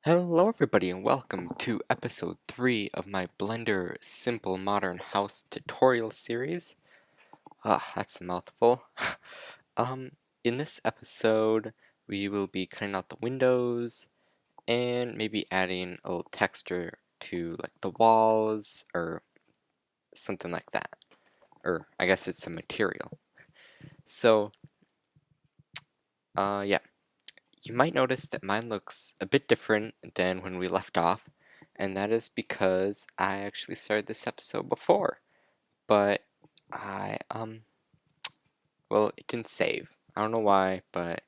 Hello everybody and welcome to episode 3 of my Blender Simple Modern House tutorial series. That's a mouthful. um, in this episode we will be cutting out the windows and maybe adding a little texture to like the walls or something like that. Or I guess it's a material. So, yeah. You might notice that mine looks a bit different than when we left off, and that is because I actually started this episode before, but well, it didn't save. I don't know why, but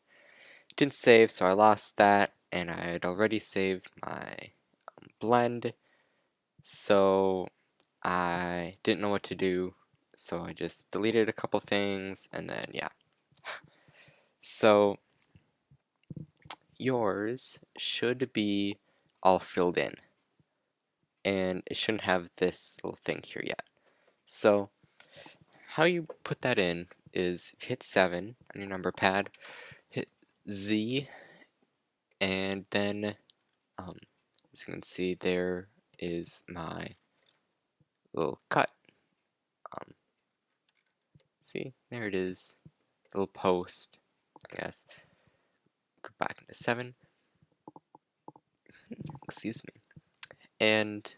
it didn't save, so I lost that, and I had already saved my blend, so I didn't know what to do, so I just deleted a couple things, and then, yeah. So, yours should be all filled in, and it shouldn't have this little thing here yet. So how you put that in is if you hit 7 on your number pad, hit Z, and then as you can see there is my little cut. See, there it is, little post, I guess. Go back into 7, excuse me. And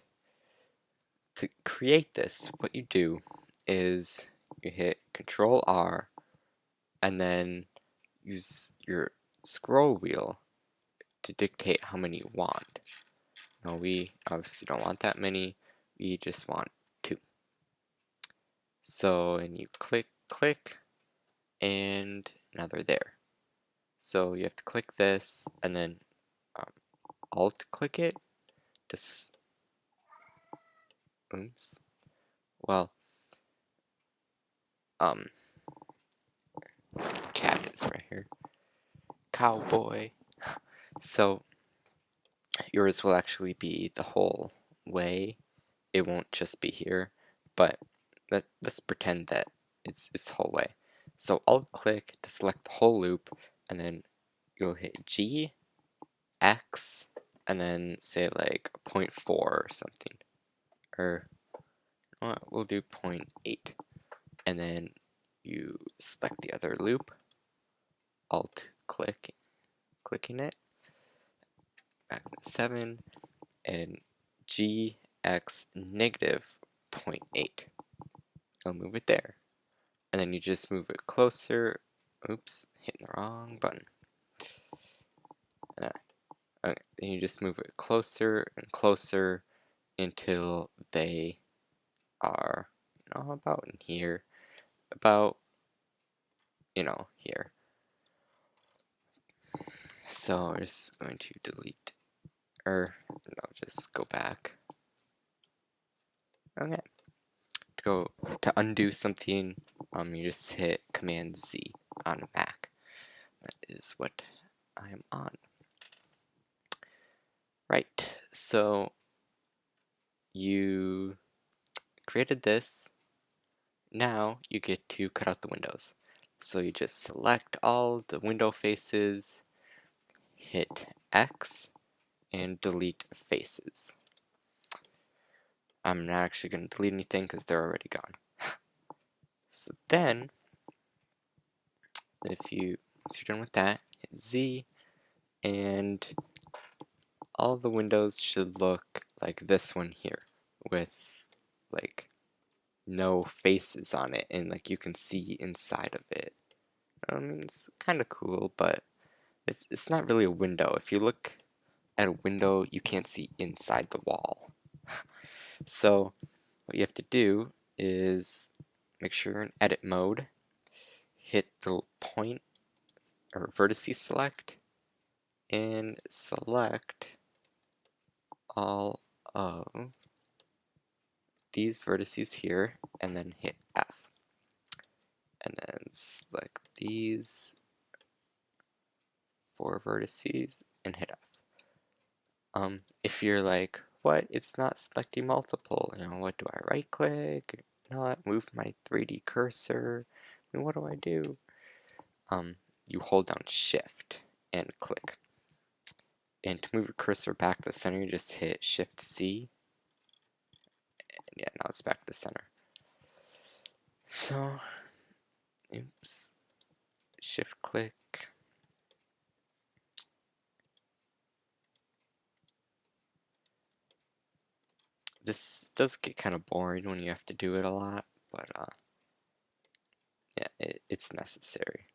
to create this, what you do is you hit Control R and then use your scroll wheel to dictate how many you want. No, we obviously don't want that many, we just want 2. So, and you click, and now they're there. So you have to click this, and then alt click it, just, oops, well, cat is right here, cowboy. So yours will actually be the whole way, it won't just be here, but let's pretend that it's the whole way. So alt click to select the whole loop, and then you'll hit G, X, and then say like 0.4 or something. Or we'll do 0.8. And then you select the other loop, alt clicking it, back to 7, and G, X, negative 0.8. I'll move it there. And then you just move it closer. Oops, hitting the wrong button. Okay, then you just move it closer and closer until they are, about in here, about, here. So I'm just going to delete, or no, just go back. Okay. To undo something, you just hit Command Z on a Mac. That is what I am on. Right, so you created this. Now you get to cut out the windows. So you just select all the window faces, hit X, and delete faces. I'm not actually going to delete anything because they're already gone. So then, once you're done with that, hit Z, and all the windows should look like this one here, with like no faces on it, and like you can see inside of it. It's kind of cool, but it's not really a window. If you look at a window, you can't see inside the wall. So what you have to do is make sure you're in edit mode, hit the point or vertices select, and select all of these vertices here, and then hit F. And then select these 4 vertices and hit F. If you're like, what? It's not selecting multiple. What do I right click? Not move my 3D cursor. What do I do? You hold down Shift and click. And to move your cursor back to the center, you just hit Shift C. And yeah, now it's back to the center. So, oops, Shift click. This does get kind of boring when you have to do it a lot, but yeah, it's necessary.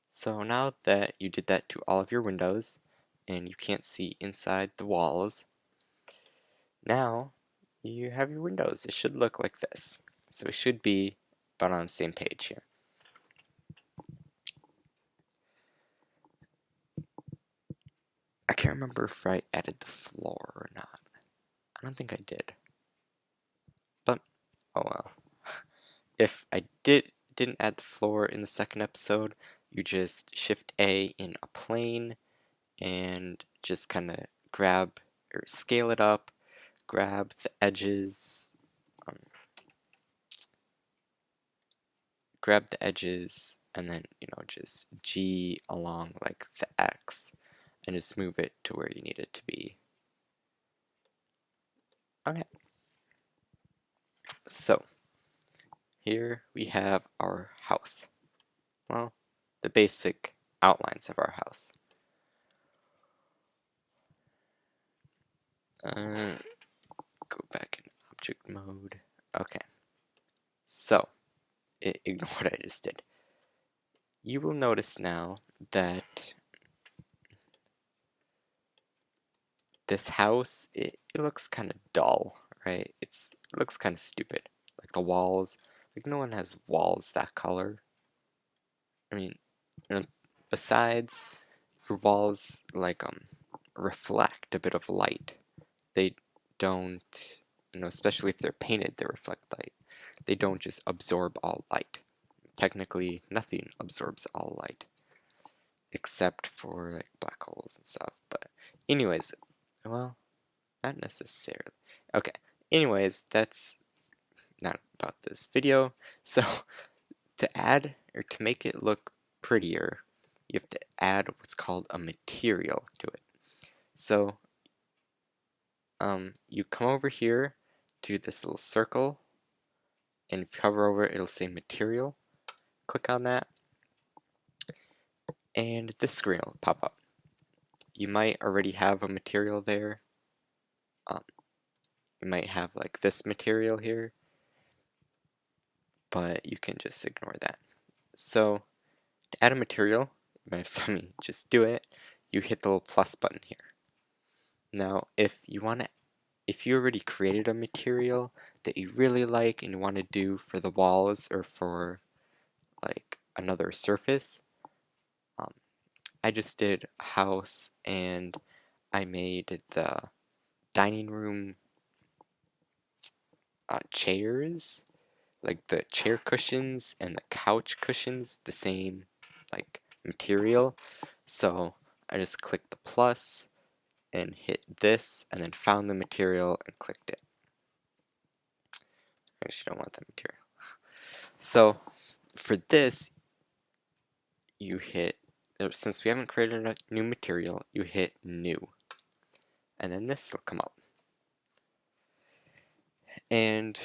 So now that you did that to all of your windows, and you can't see inside the walls, now you have your windows. It should look like this. So it should be about on the same page here. I can't remember if I added the floor or not. I don't think I did. But, oh well. If I didn't add the floor in the second episode, you just Shift A in a plane and just kind of grab or scale it up, grab the edges, and then, just G along like the X and just move it to where you need it to be. Okay. So, here we have our house. Well, the basic outlines of our house. Go back in object mode. Okay. So, ignore what I just did. You will notice now that this house, it looks kind of dull, right? It looks kind of stupid. Like the walls, like no one has walls that color. I mean, besides, your walls like reflect a bit of light. They don't, especially if they're painted, they reflect light. They don't just absorb all light. Technically, nothing absorbs all light, except for like black holes and stuff. But anyways, well, not necessarily. Okay, anyways, that's not about this video. So to add or to make it look prettier, you have to add what's called a material to it. So you come over here to this little circle, and if you hover over it, it'll say material. Click on that, and this screen will pop up. You might already have a material there. You might have like this material here, but you can just ignore that. So to add a material, you might have saw me just do it. You hit the little plus button here. Now, if you already created a material that you really like and you want to do for the walls or for like another surface, I just did a house and I made the dining room chairs, like the chair cushions and the couch cushions, the same like material. So I just clicked the plus and hit this and then found the material and clicked it. I actually don't want that material. So for this, you hit, since we haven't created a new material, you hit new. And then this will come up. And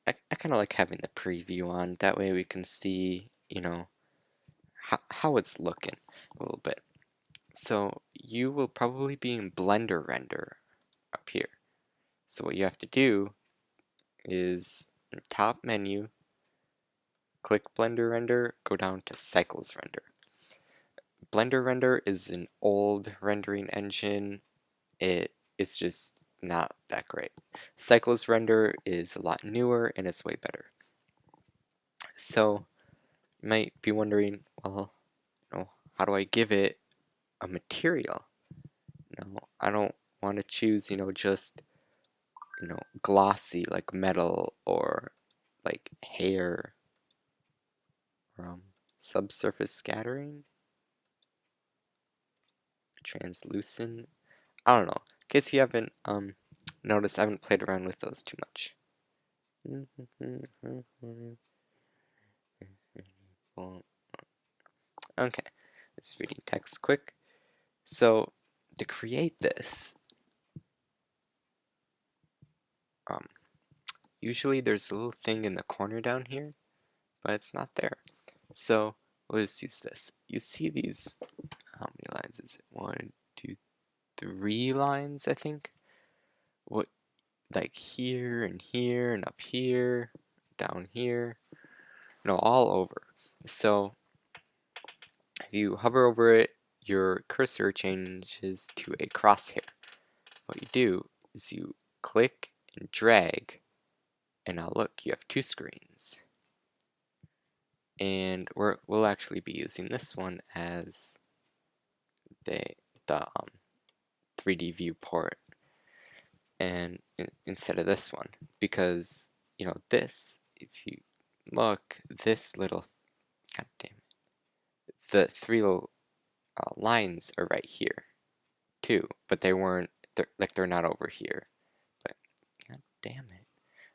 I kind of like having the preview on. That way we can see, how it's looking a little bit. So you will probably be in Blender Render up here. So what you have to do is in the top menu, click Blender Render, go down to Cycles Render. Blender Render is an old rendering engine. It's just not that great. Cycles Render is a lot newer and it's way better. So you might be wondering, well, how do I give it a material? I don't want to choose, just, glossy like metal or like hair or subsurface scattering, translucent. I don't know. In case you haven't noticed, I haven't played around with those too much. Okay, Just reading text quick. So to create this, usually there's a little thing in the corner down here, but it's not there. So we'll just use this. You see these, how many lines is it? 1, 2, 3 lines, I think. What, like here and here and up here, down here, no, all over. So if you hover over it, your cursor changes to a crosshair. What you do is you click and drag, and now look, you have 2 screens. And we'll actually be using this one as the 3D viewport, and instead of this one, because you know this, if you look, this little, god damn it, the 3 little lines are right here too, but they weren't, they're not over here. But god damn it.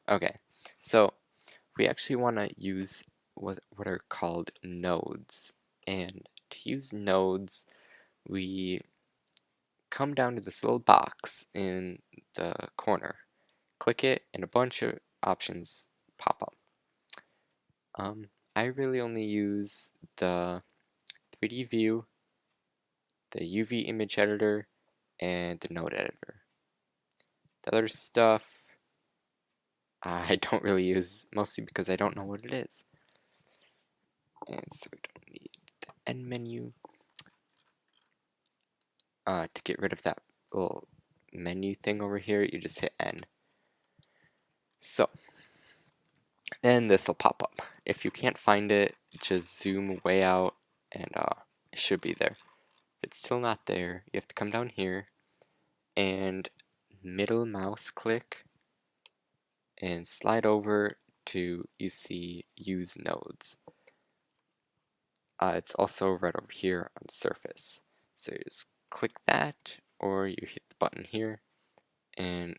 Okay, so we actually want to use what are called nodes, and to use nodes, we come down to this little box in the corner, click it, and a bunch of options pop up. I really only use the 3D view, the UV image editor, and the node editor. The other stuff I don't really use, mostly because I don't know what it is. And so we don't need the end menu. To get rid of that little menu thing over here, you just hit N. So then this will pop up. If you can't find it, just zoom way out and it should be there. If it's still not there, you have to come down here and middle mouse click and slide over to, you see, use nodes. It's also right over here on surface. So you just click that, or you hit the button here, and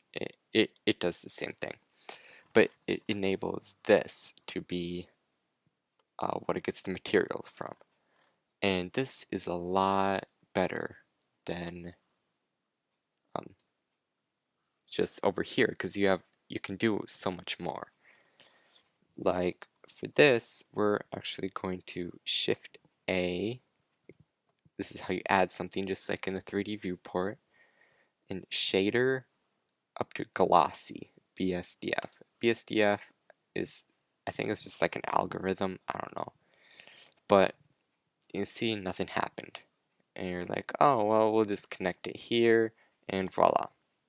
it does the same thing. But it enables this to be what it gets the material from. And this is a lot better than just over here, because you can do so much more. Like for this, we're actually going to Shift A. This is how you add something, just like in the 3D viewport. And shader up to glossy, BSDF. BSDF is, I think it's just like an algorithm, I don't know. But you see nothing happened. And you're like, oh, well, we'll just connect it here, and voila.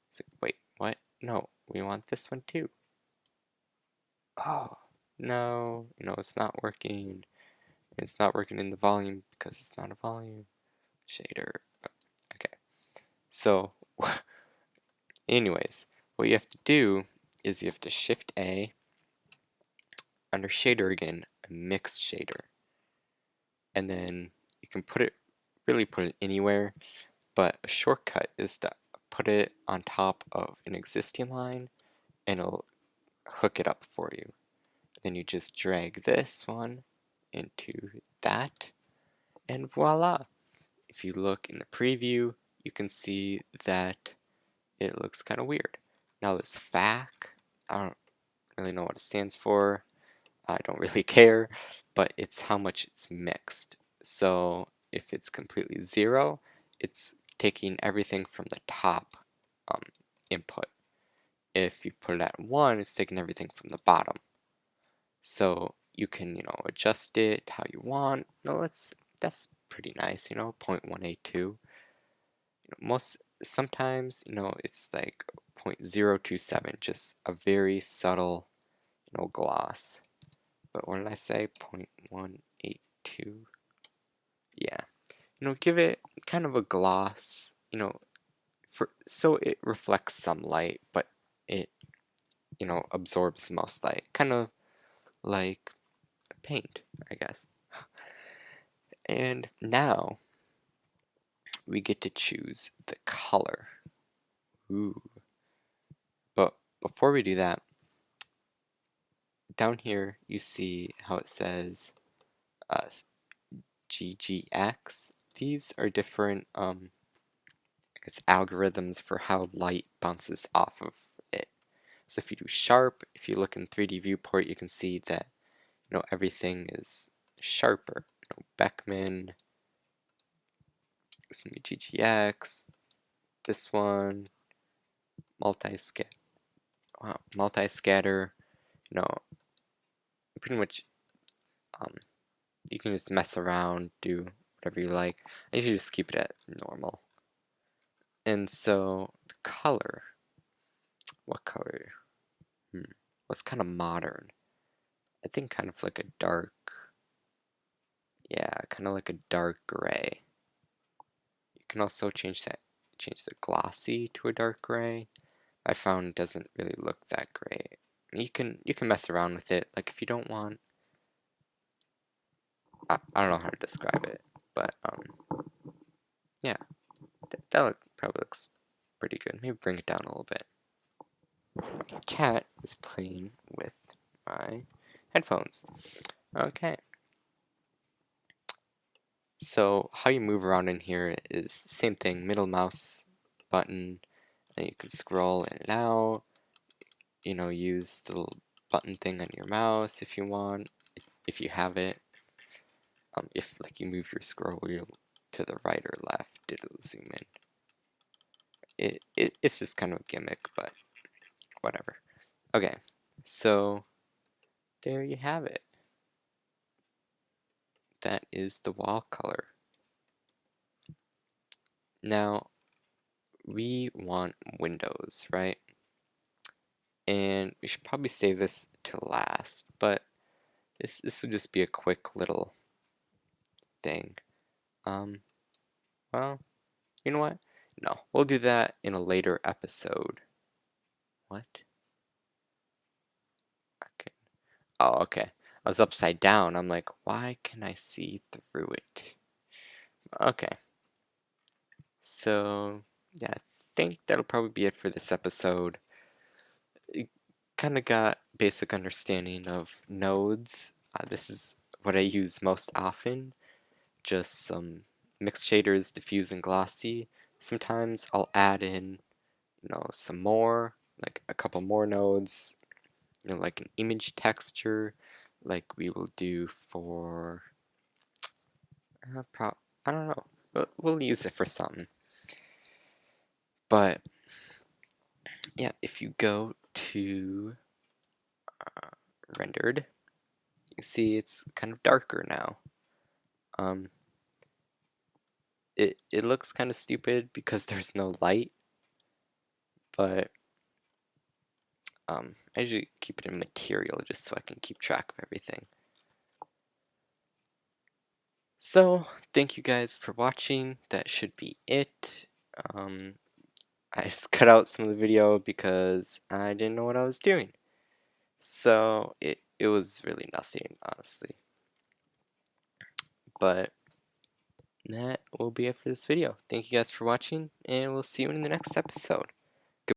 It's like, wait, what? No, we want this one too. Oh, no, it's not working. It's not working in the volume because it's not a volume. Shader. Okay. So, anyways, what you have to do is you have to Shift A, under shader again, a mixed shader. And then you can really put it anywhere, but a shortcut is to put it on top of an existing line and it'll hook it up for you. Then you just drag this one into that, and voila. If you look in the preview, you can see that it looks kind of weird. Now this FAC, I don't really know what it stands for. I don't really care, but it's how much it's mixed. So if it's completely 0, it's taking everything from the top input. If you put it at 1, it's taking everything from the bottom. So you can, adjust it how you want. No, that's pretty nice, 0.182. Sometimes, it's like 0.027, just a very subtle, gloss. But what did I say? 0.182. Yeah. Give it kind of a gloss, so it reflects some light, but it, absorbs most light. Kind of like paint, I guess. And now we get to choose the color. Ooh. But before we do that, down here you see how it says GGX. these are different, I guess, algorithms for how light bounces off of it. So if you do sharp, if you look in 3D viewport, you can see that, everything is sharper. Beckman, GGX, this one, multi-scatter, pretty much, you can just mess around, do whatever you like. I usually just keep it at normal. And so the color, what color? What's kind of modern? I think kind of like a dark, kind of like a dark gray. You can also change the glossy to a dark gray. I found it doesn't really look that great. You can mess around with it. Like if you don't want, I don't know how to describe it, but yeah, that probably looks pretty good. Maybe bring it down a little bit. My cat is playing with my headphones. Okay. So how you move around in here is same thing, middle mouse button, and you can scroll in and out. Use the little button thing on your mouse if you want, if you have it. If like you move your scroll wheel to the right or left, it'll zoom in. It's just kind of a gimmick, but whatever. Okay, so there you have it. That is the wall color. Now, we want windows, right? And we should probably save this to last, but this will just be a quick little thing. Well, you know what? No, we'll do that in a later episode. What? Okay. Oh, okay. I was upside down. I'm like, why can I see through it? Okay. So, yeah, I think that'll probably be it for this episode. You kind of got basic understanding of nodes. This is what I use most often. Just some mixed shaders, diffuse and glossy. Sometimes I'll add in, some more, like a couple more nodes, like an image texture, like we will do for, I don't know, we'll use it for something. But yeah, if you go to rendered, you see it's kind of darker now. It looks kind of stupid because there's no light, but I usually keep it in material just so I can keep track of everything. So thank you guys for watching. That should be it. I just cut out some of the video because I didn't know what I was doing. So it was really nothing, honestly. But that will be it for this video. Thank you guys for watching, and we'll see you in the next episode.